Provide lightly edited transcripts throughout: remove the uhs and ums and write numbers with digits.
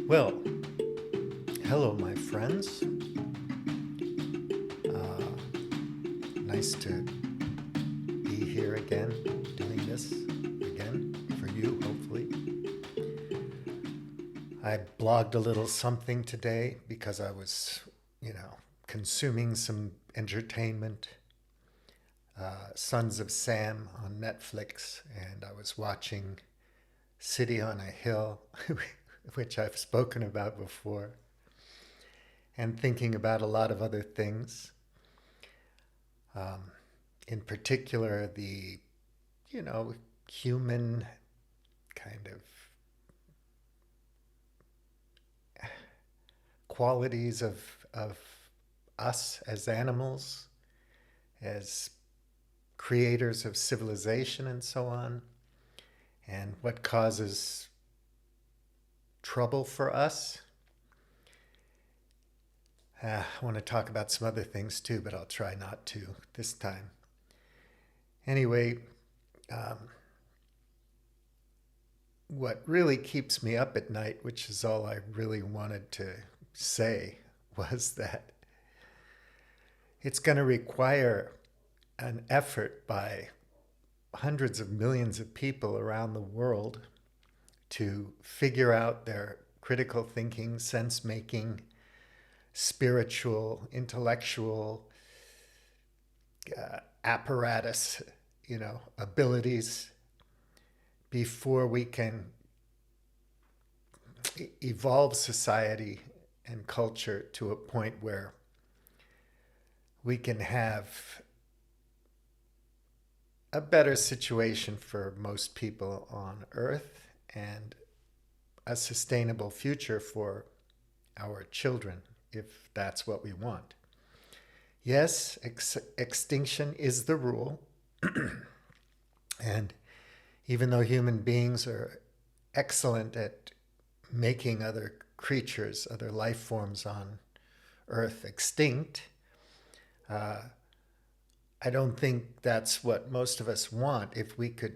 Well, hello, my friends. Nice to be here again, doing this again for you, hopefully. I blogged a little something today because I was, consuming some entertainment. Sons of Sam on Netflix, and I was watching City on a Hill, which I've spoken about before, and thinking about a lot of other things. In particular, the, human kind of qualities of us as animals, as creators of civilization, and so on, and what causes trouble for us. I want to talk about some other things too, but I'll try not to this time. Anyway, um, what really keeps me up at night, which is all I really wanted to say, was that it's going to require an effort by hundreds of millions of people around the world to figure out their critical thinking, sense making, spiritual, intellectual apparatus, abilities before we can evolve society and culture to a point where we can have a better situation for most people on Earth and a sustainable future for our children, if that's what we want. Yes, extinction is the rule. And even though human beings are excellent at making other creatures, other life forms on Earth extinct, I don't think that's what most of us want. If we could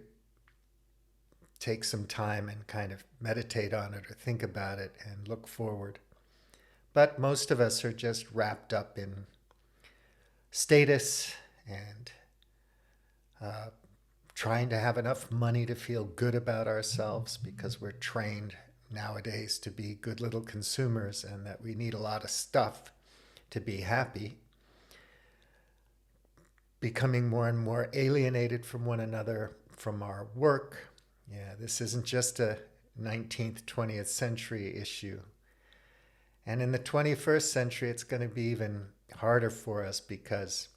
take some time and kind of meditate on it or think about it and look forward. But most of us are just wrapped up in status and trying to have enough money to feel good about ourselves because we're trained nowadays to be good little consumers and that we need a lot of stuff to be happy. Becoming more and more alienated from one another, from our work. Yeah, this isn't just a 19th, 20th century issue. And in the 21st century, it's going to be even harder for us because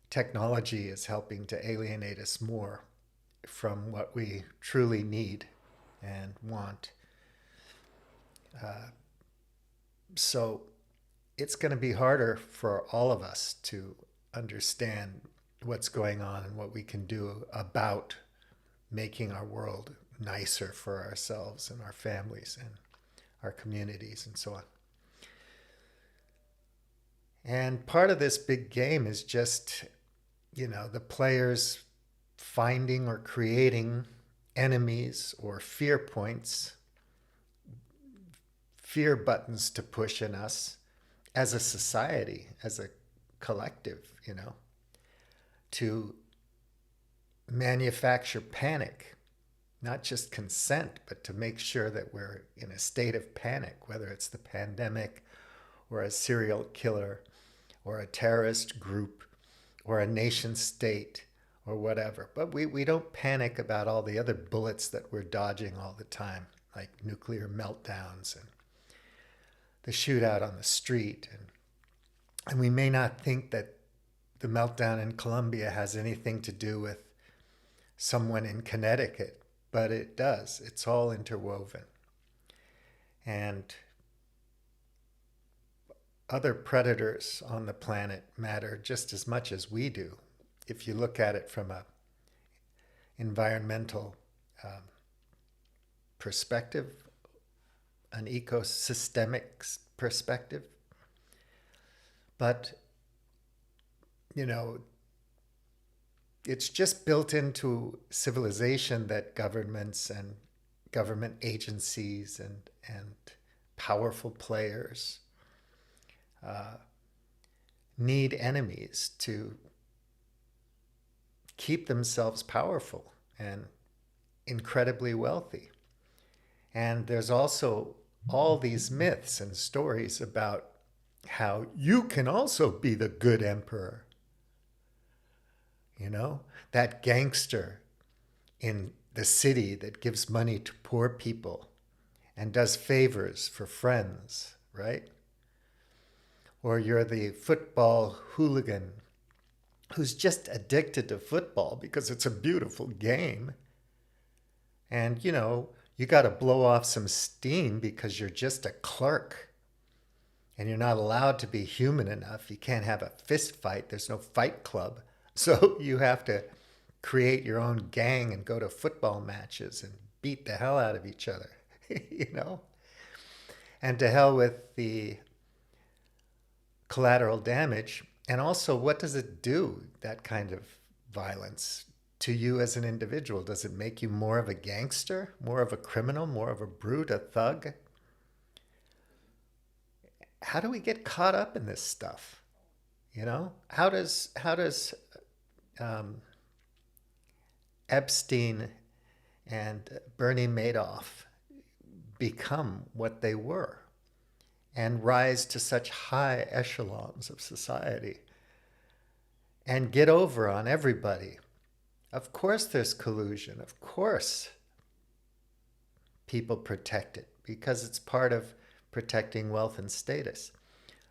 technology is helping to alienate us more from what we truly need and want. So it's going to be harder for all of us to understand what's going on and what we can do about making our world nicer for ourselves and our families and our communities and so on. And part of this big game is just, the players finding or creating enemies or fear points, fear buttons to push in us as a society, as a collective, to manufacture panic, not just consent, but to make sure that we're in a state of panic, whether it's the pandemic or a serial killer or a terrorist group or a nation state or whatever. But we don't panic about all the other bullets that we're dodging all the time, like nuclear meltdowns and the shootout on the street. And we may not think that the meltdown in Colombia has anything to do with someone in Connecticut, but it does. It's all interwoven. And other predators on the planet matter just as much as we do. If you look at it from a environmental perspective, an ecosystemic perspective. But, it's just built into civilization that governments and government agencies and powerful players need enemies to keep themselves powerful and incredibly wealthy. And there's also all these myths and stories about how you can also be the good emperor. You know, that gangster in the city that gives money to poor people and does favors for friends, right? Or you're the football hooligan who's just addicted to football because it's a beautiful game. And, you know, you got to blow off some steam because you're just a clerk and you're not allowed to be human enough. You can't have a fist fight. There's no fight club. So you have to create your own gang and go to football matches and beat the hell out of each other, you know? And to hell with the collateral damage. And also, what does it do, that kind of violence, to you as an individual? Does it make you more of a gangster, more of a criminal, more of a brute, a thug? How do we get caught up in this stuff? You know, how does Epstein and Bernie Madoff become what they were and rise to such high echelons of society and get over on everybody? Of course there's collusion. Of course people protect it because it's part of protecting wealth and status.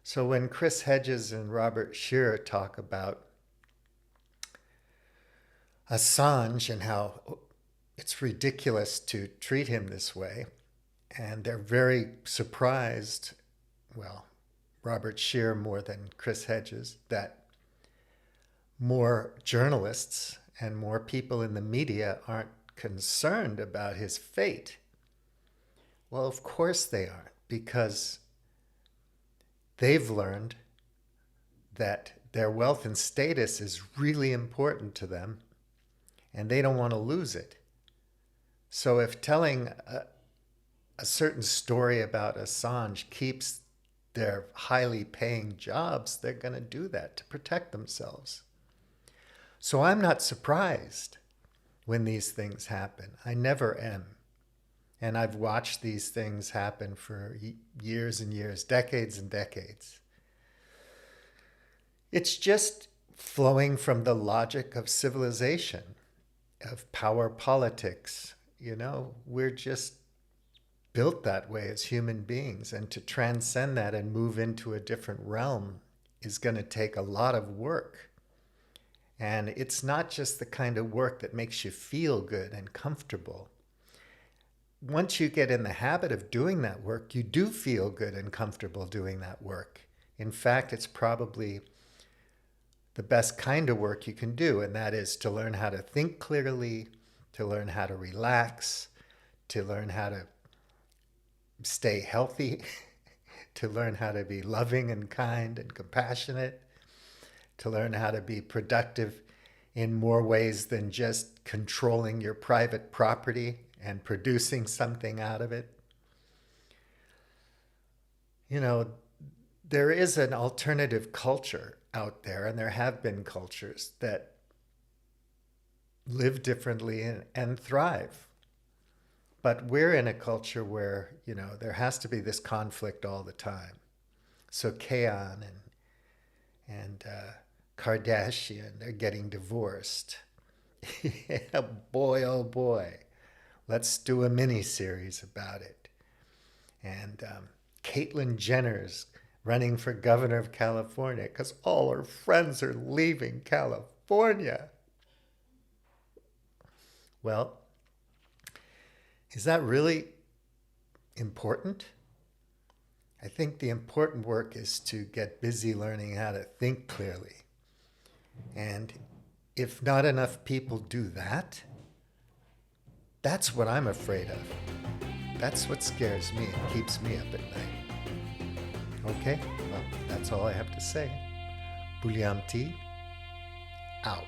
So when Chris Hedges and Robert Scheer talk about Assange and how it's ridiculous to treat him this way, and they're very surprised, well, Robert Scheer more than Chris Hedges, that more journalists and more people in the media aren't concerned about his fate. Well, of course they aren't, because they've learned that their wealth and status is really important to them, and they don't want to lose it. So if telling a certain story about Assange keeps their highly paying jobs, they're going to do that to protect themselves. So I'm not surprised when these things happen. I never am. And I've watched these things happen for years and years, decades and decades. It's just flowing from the logic of civilization, of power politics. You know, we're just built that way as human beings. And to transcend that and move into a different realm is going to take a lot of work. And it's not just the kind of work that makes you feel good and comfortable. Once you get in the habit of doing that work, you do feel good and comfortable doing that work. In fact, it's probably the best kind of work you can do, and that is to learn how to think clearly, to learn how to relax, to learn how to stay healthy, to learn how to be loving and kind and compassionate, to learn how to be productive in more ways than just controlling your private property and producing something out of it. You know, there is an alternative culture out there, and there have been cultures that live differently and thrive. But we're in a culture where, you know, there has to be this conflict all the time. So Kayan and Kardashian, they're getting divorced. Yeah, boy, oh boy. Let's do a mini-series about it. And Caitlyn Jenner's running for governor of California because all her friends are leaving California. Well, is that really important? I think the important work is to get busy learning how to think clearly. And if not enough people do that, that's what I'm afraid of. That's what scares me and keeps me up at night. Okay, well, that's all I have to say. Buliamti, out.